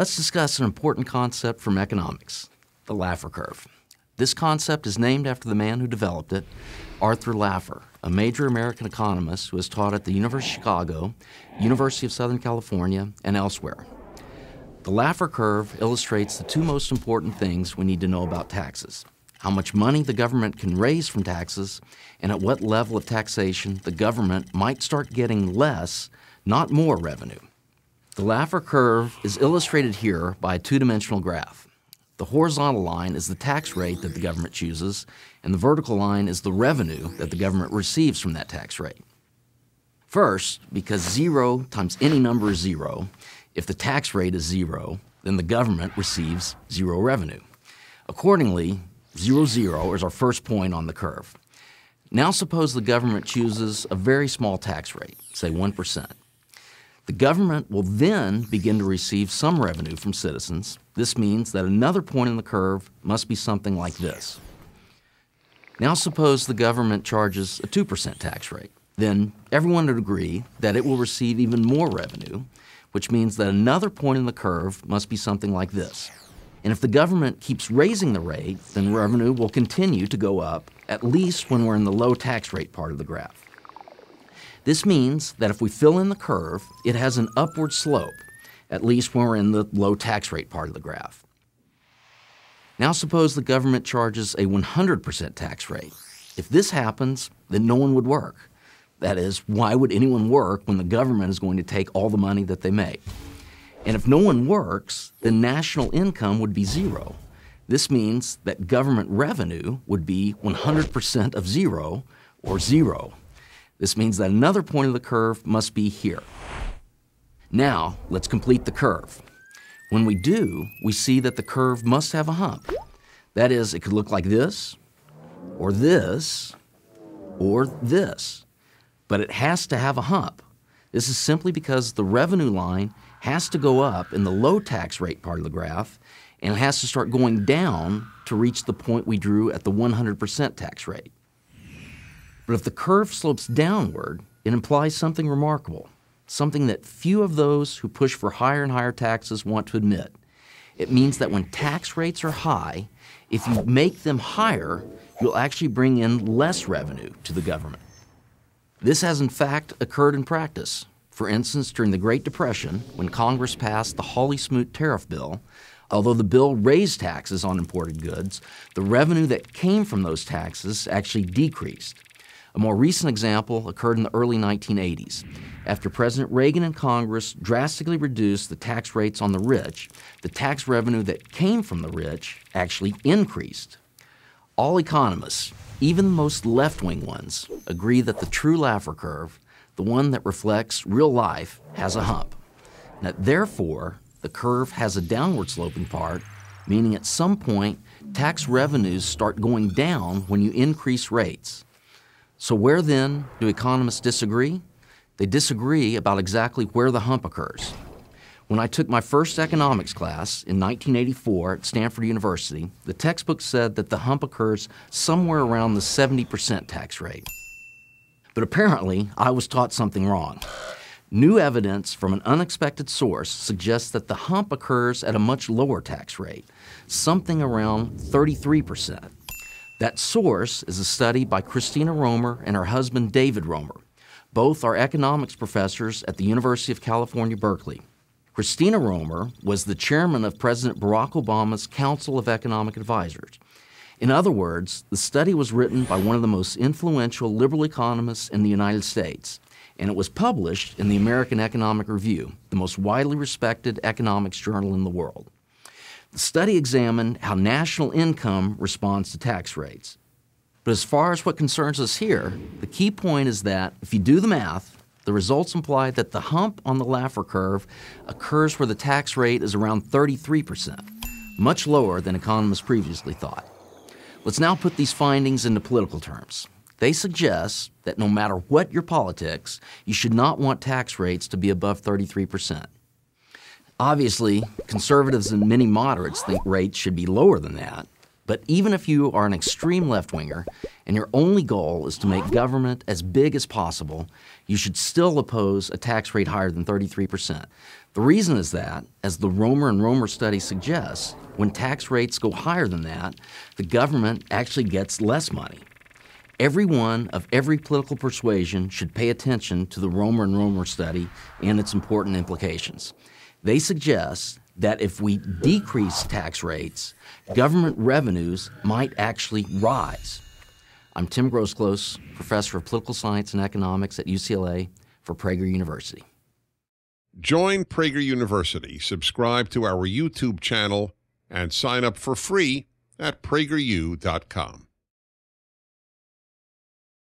Let's discuss an important concept from economics, the Laffer curve. This concept is named after the man who developed it, Arthur Laffer, a major American economist who has taught at the University of Chicago, University of Southern California, and elsewhere. The Laffer curve illustrates the two most important things we need to know about taxes: how much money the government can raise from taxes, and at what level of taxation the government might start getting less, not more revenue. The Laffer curve is illustrated here by a two-dimensional graph. The horizontal line is the tax rate that the government chooses, and the vertical line is the revenue that the government receives from that tax rate. First, because 0 times any number is 0, if the tax rate is 0, then the government receives 0 revenue. Accordingly, 0, 0 is our first point on the curve. Now suppose the government chooses a very small tax rate, say 1%. The government will then begin to receive some revenue from citizens. This means that another point in the curve must be something like this. Now suppose the government charges a 2% tax rate. Then everyone would agree that it will receive even more revenue, which means that another point in the curve must be something like this. And if the government keeps raising the rate, then revenue will continue to go up, at least when we're in the low tax rate part of the graph. This means that if we fill in the curve, it has an upward slope, at least when we're in the low tax rate part of the graph. Now suppose the government charges a 100% tax rate. If this happens, then no one would work. That is, why would anyone work when the government is going to take all the money that they make? And if no one works, then national income would be 0. This means that government revenue would be 100% of 0, or 0. This means that another point of the curve must be here. Now, let's complete the curve. When we do, we see that the curve must have a hump. That is, it could look like this, or this, or this. But it has to have a hump. This is simply because the revenue line has to go up in the low tax rate part of the graph, and it has to start going down to reach the point we drew at the 100% tax rate. But if the curve slopes downward, it implies something remarkable, something that few of those who push for higher and higher taxes want to admit. It means that when tax rates are high, if you make them higher, you'll actually bring in less revenue to the government. This has in fact occurred in practice. For instance, during the Great Depression, when Congress passed the Hawley-Smoot tariff bill, although the bill raised taxes on imported goods, the revenue that came from those taxes actually decreased. A more recent example occurred in the early 1980s. After President Reagan and Congress drastically reduced the tax rates on the rich, the tax revenue that came from the rich actually increased. All economists, even the most left-wing ones, agree that the true Laffer curve, the one that reflects real life, has a hump. Now, therefore, the curve has a downward sloping part, meaning at some point, tax revenues start going down when you increase rates. So where then do economists disagree? They disagree about exactly where the hump occurs. When I took my first economics class in 1984 at Stanford University, the textbook said that the hump occurs somewhere around the 70% tax rate. But apparently, I was taught something wrong. New evidence from an unexpected source suggests that the hump occurs at a much lower tax rate, something around 33%. That source is a study by Christina Romer and her husband David Romer. Both are economics professors at the University of California, Berkeley. Christina Romer was the chairman of President Barack Obama's Council of Economic Advisors. In other words, the study was written by one of the most influential liberal economists in the United States, and it was published in the American Economic Review, the most widely respected economics journal in the world. The study examined how national income responds to tax rates. But as far as what concerns us here, the key point is that if you do the math, the results imply that the hump on the Laffer curve occurs where the tax rate is around 33%, much lower than economists previously thought. Let's now put these findings into political terms. They suggest that no matter what your politics, you should not want tax rates to be above 33%. Obviously, conservatives and many moderates think rates should be lower than that, But even if you are an extreme left-winger and your only goal is to make government as big as possible, you should still oppose a tax rate higher than 33%. The reason is that, as the Romer and Romer study suggests, when tax rates go higher than that, the government actually gets less money. Everyone of every political persuasion should pay attention to the Romer and Romer study and its important implications. They suggest that if we decrease tax rates, government revenues might actually rise. I'm Tim Groseclose, professor of political science and economics at UCLA for Prager University. Join Prager University, subscribe to our YouTube channel, and sign up for free at prageru.com.